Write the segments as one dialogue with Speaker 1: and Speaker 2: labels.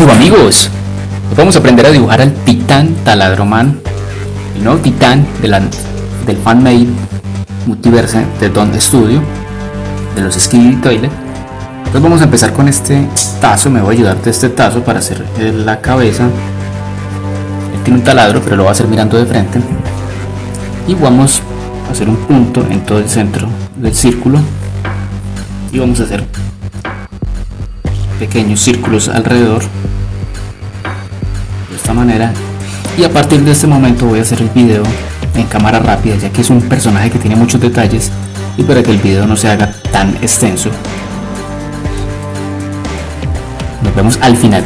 Speaker 1: Amigos, hoy vamos a aprender a dibujar al titán taladroman, el nuevo titán del FANMADE multiverse de Don Studio, de los Skibidi toilet. Entonces vamos a empezar con este tazo. Me voy a ayudar de este tazo para hacer la cabeza. Él tiene un taladro, pero lo va a hacer mirando de frente. Y vamos a hacer un punto en todo el centro del círculo. Y vamos a hacer pequeños círculos alrededor de esta manera, y a partir de este momento voy a hacer el video en cámara rápida, ya que es un personaje que tiene muchos detalles y para que el video no se haga tan extenso. Nos vemos al final.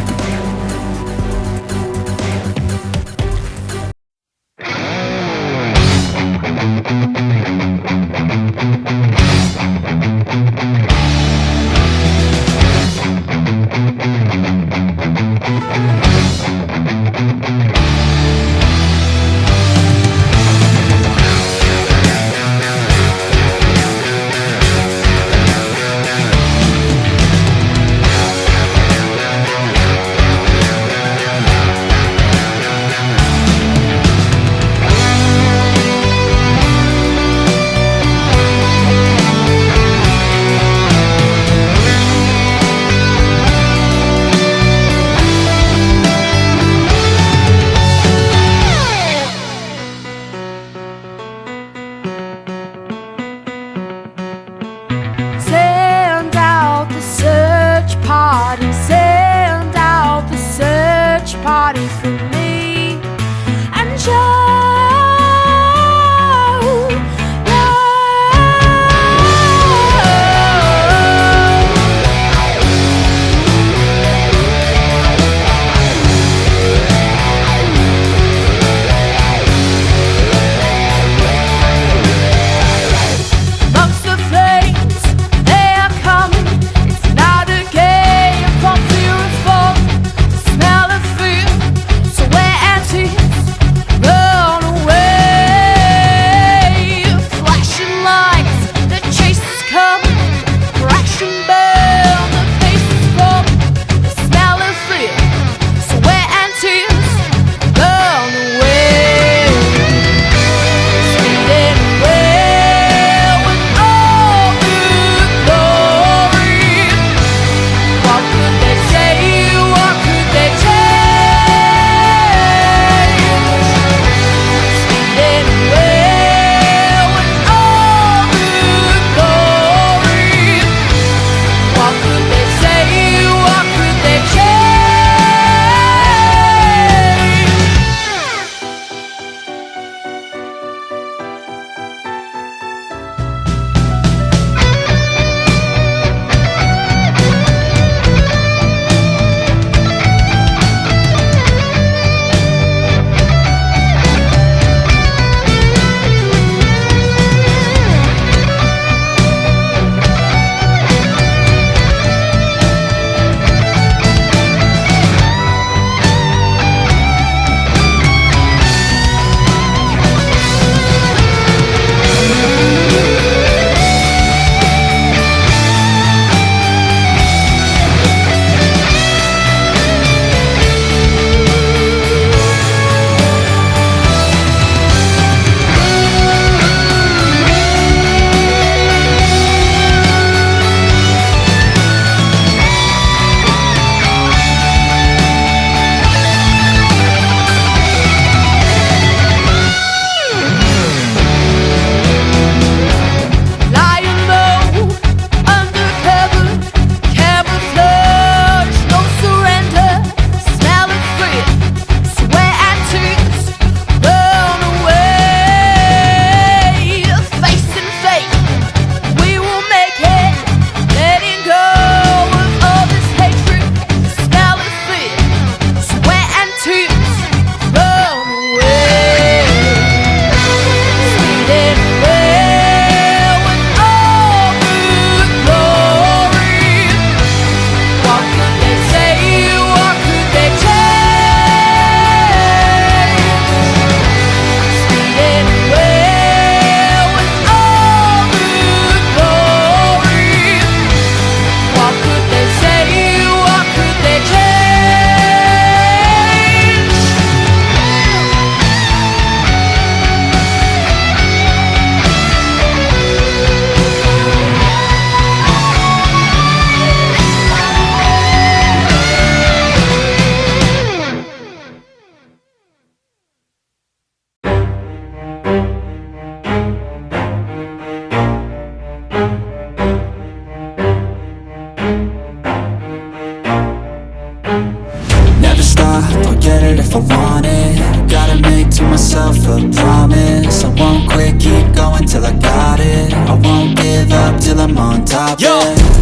Speaker 2: it if I want it. Gotta make to myself a promise. I won't quit, keep going till I got it. I won't give up till I'm on top.
Speaker 3: Yo,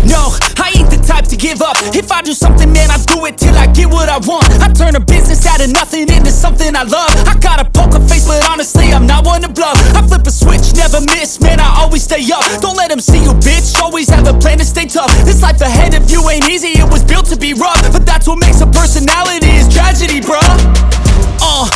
Speaker 3: no, I ain't the type to give up. If I do something, man, I do it till I get what I want. I turn a business out of nothing into something I love. I got a poker face, but honestly, I'm not one to bluff. I flip a switch, never miss, man, I always stay up. Don't let them see you, bitch, always have a plan to stay tough. This life ahead of you ain't easy, it was built to be rough. But that's what makes a personality, is tragedy, bruh.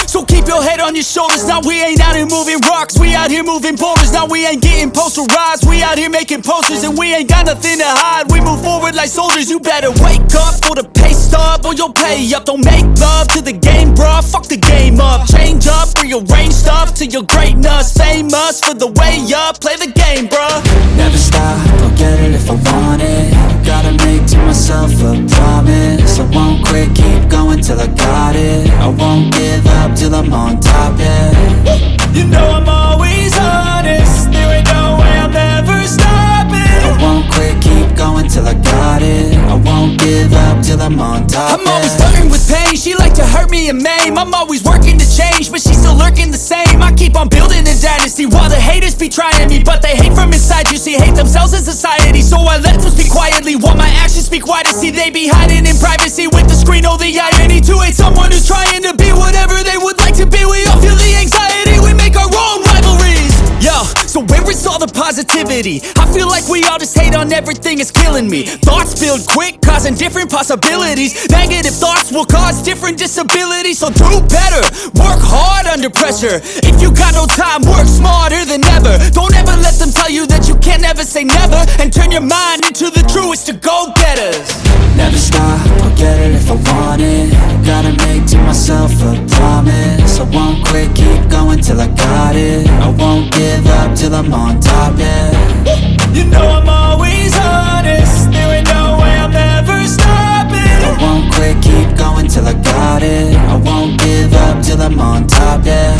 Speaker 3: So keep your head on your shoulders. Now we ain't out here moving rocks, we out here moving boulders. Now we ain't getting posterized, we out here making posters. And we ain't got nothing to hide, we move forward like soldiers. You better wake up for the pay stub, or you'll pay up. Don't make love to the game, bruh, fuck the game up. Change up, rearrange stuff to your greatness. Famous for the way up, play the game, bruh.
Speaker 2: Never stop, I'll get it if I want it. Gotta make to myself a promise. I won't quit, keep going till I got it. I won't give up till I'm on top, yeah.
Speaker 3: You know I'm always honest, there ain't no way I'm ever stopping.
Speaker 2: I won't quit, keep going till I got it. I won't give up till I'm on top,
Speaker 3: I'm always flirting with pain, she like to hurt me and maim. I'm always working to change, but she's still lurking the same. I keep on building a dynasty while the haters be trying me. But they hate from inside, you see, hate themselves in society. So I let them speak quietly while my actions speak wider. See, they be hiding in privacy with the screen, oh the irony. To hate someone who's trying to be whatever they would like to be. We all feel the anxiety, we make our own rivalries. Yo, so where is all the positivity? I feel like we all just hate on everything, it's killing me. Thoughts build quick, causing different possibilities. Negative thoughts will cause different disabilities. So do better, work hard under pressure. If you got no time, work smarter than ever. Don't ever let them tell you that you can't ever say never. And turn your mind into the truest of go-getters.
Speaker 2: Never stop, I'll get it if I want it. Gotta make to myself a promise. I won't quit, keep going till I got it. I won't give up till I'm on top, yeah.
Speaker 3: You know I'm always honest, there ain't no way I'm ever stopping.
Speaker 2: I won't quit, keep going till I got it. I won't give up till I'm on top, yeah.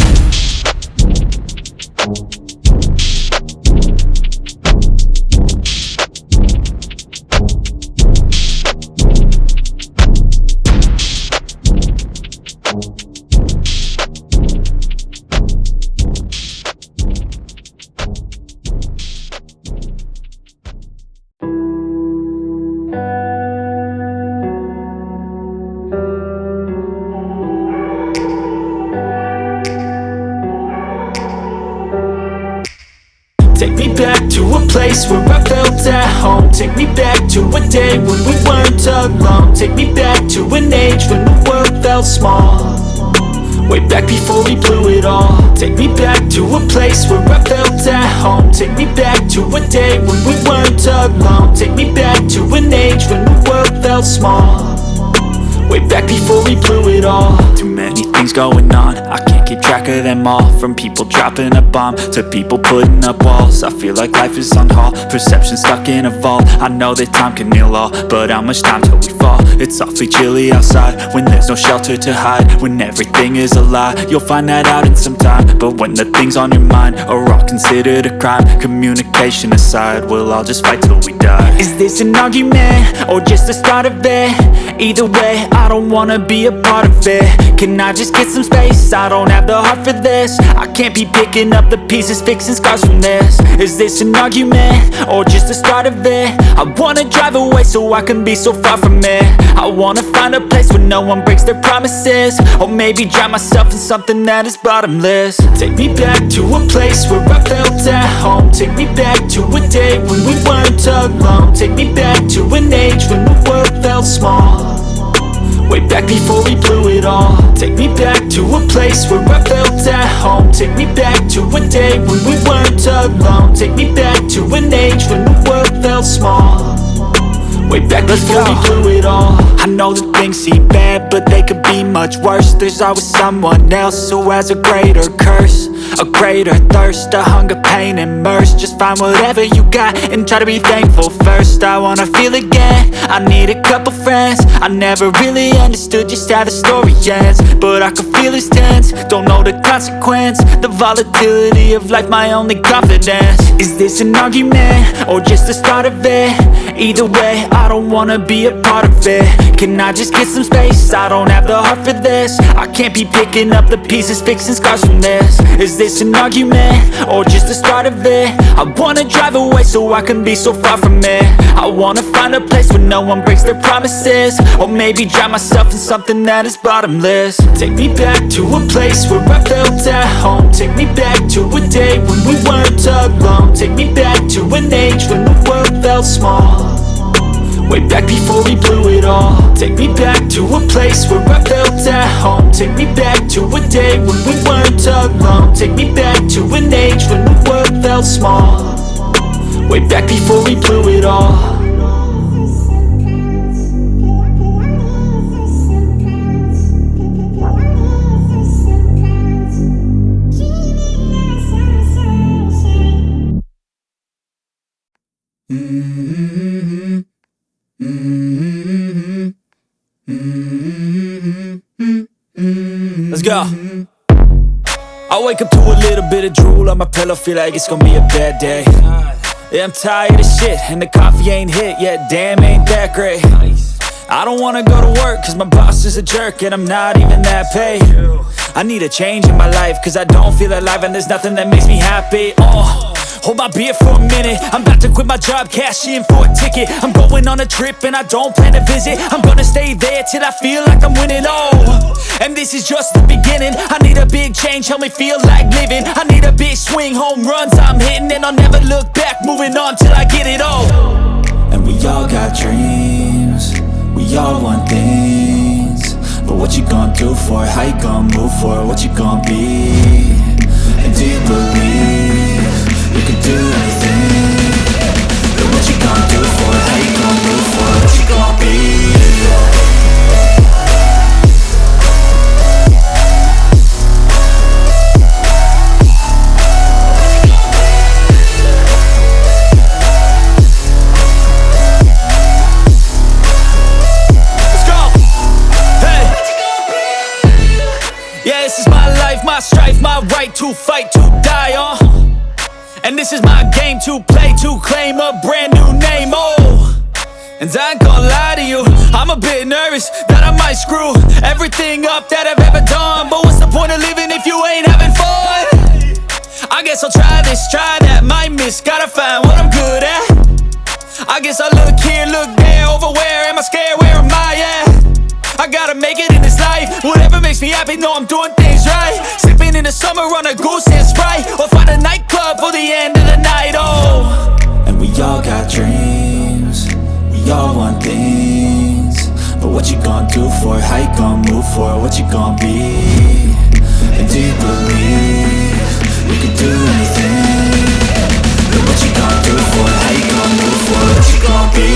Speaker 3: Take me back to a place where I felt at home. Take me back to a day when we weren't alone. Take me back to an age when the world felt small. Way back before we blew it all. Take me back to a place where I felt at home. Take me back to a day when we weren't alone. Take me back to an age when the world felt small. Way back before we blew it all. Too many things going on, I can't keep track of them all. From people dropping a bomb to people putting up walls. I feel like life is on hold, perception stuck in a vault. I know that time can heal all, but how much time till we fall? It's awfully chilly outside when there's no shelter to hide. When everything is a lie, you'll find that out in some time. But when the things on your mind are all considered a crime, communication aside, we'll all just fight till we die. Is this an argument or just the start of it? Either way, I don't wanna be a part of it. Can I just get some space? I don't have the heart for this. I can't be picking up the pieces, fixing scars from this. Is this an argument or just the start of it? I wanna drive away so I can be so far from it. I wanna find a place where no one breaks their promises. Or maybe drown myself in something that is bottomless. Take me back to a place where I felt at home. Take me back to a day when we weren't alone. Take me back to an age when the world felt small. Way back before we blew it all. Take me back to a place where I felt at home. Take me back to a day when we weren't alone. Take me back to an age when the world felt small. Way back before we blew it all. I know that things seem bad, but they could be much worse. There's always someone else who has a greater curse, a greater thirst, a hunger, pain, and mercy. Just find whatever you got and try to be thankful first. I wanna feel again, I need a couple friends. I never really understood just how the story ends, but I can feel it's tense, don't know the consequence. The volatility of life, my only confidence. Is this an argument or just the start of it? Either way, I don't wanna be a part of bit? Can I just get some space? I don't have the heart for this. I can't be picking up the pieces, fixing scars from this. Is this an argument, or just the start of it? I wanna drive away so I can be so far from it. I wanna find a place where no one breaks their promises, or maybe drown myself in something that is bottomless. Take me back to a place where I felt at home. Take me back to a day when we weren't alone. Take me back to an age when the world felt small, way back before we blew it all. Take me back to a place where I felt at home. Take me back to a day when we weren't alone. Take me back to an age when the world felt small, way back before we blew it all. Let's go. I wake up to a little bit of drool on my pillow, feel like it's gonna be a bad day. Yeah, I'm tired of shit, and the coffee ain't hit yet, damn, ain't that great. I don't wanna go to work, cause my boss is a jerk, and I'm not even that paid. I need a change in my life, cause I don't feel alive, and there's nothing that makes me happy. Hold my beer for a minute, I'm about to quit my job, cash in for a ticket. I'm going on a trip and I don't plan to visit. I'm gonna stay there till I feel like I'm winning, and this is just the beginning. I need a big change, help me feel like living. I need a big swing, home runs I'm hitting, and I'll never look back, moving on till I get it all.
Speaker 2: And we all got dreams, we all want things, but what you gonna do for it? How you gonna move for it? What you gonna be? And do you believe you can do anything? But what you gonna do for it? How you gonna move for it? What you gonna be?
Speaker 3: My strife, my right to fight, to die on. And this is my game to play, to claim a brand new name, And I ain't gonna lie to you, I'm a bit nervous that I might screw everything up that I've ever done. But what's the point of living if you ain't having fun? I guess I'll try this, try that, might miss, gotta find what I'm good at. I guess I look here, look there, over where am I scared, where am I at? I gotta make it in this life, whatever makes me happy, know I'm doing things right. Sipping in the summer on a goose and Sprite, or find a nightclub for the end of the night,
Speaker 2: And we all got dreams, we all want things, but what you gonna do for it? How you gonna move for it? What you gonna be? And do you believe you can do anything? But what you gonna do for it? How you gonna move for it? What you gonna be?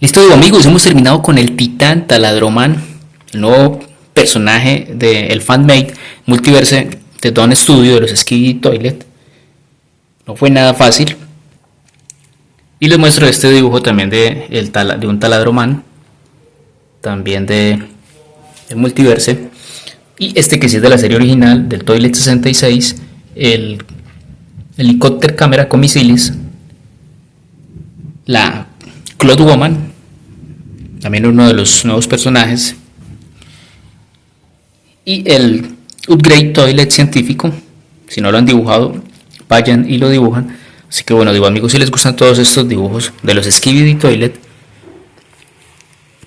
Speaker 1: Listo, amigos, hemos terminado con el titán Taladroman, el nuevo personaje del FANMADE Multiverse de Don Studio de los Skibidi Toilet. No fue nada fácil. Y les muestro este dibujo también de un Taladroman, también de Multiverse. Y este que sí es de la serie original, del Toilet 66, el helicóptero cámara con misiles, la Cloud Woman, también uno de los nuevos personajes, y el Upgrade Toilet científico. Si no lo han dibujado, vayan y lo dibujan. Así que bueno, digo amigos, si les gustan todos estos dibujos de los Skibidi Toilet,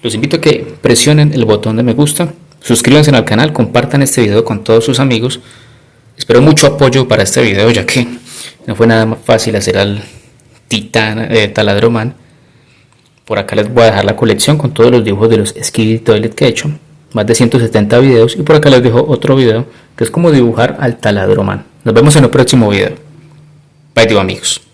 Speaker 1: Los invito a que presionen el botón de me gusta, suscríbanse al canal, compartan este video con todos sus amigos. Espero mucho apoyo para este video, ya que no fue nada más fácil hacer al titán taladroman. Por acá les voy a dejar la colección con todos los dibujos de los Skibidi que he hecho, más de 170 videos, y por acá les dejo otro video que es cómo dibujar al taladroman. Nos vemos en el próximo video. Bye, amigos.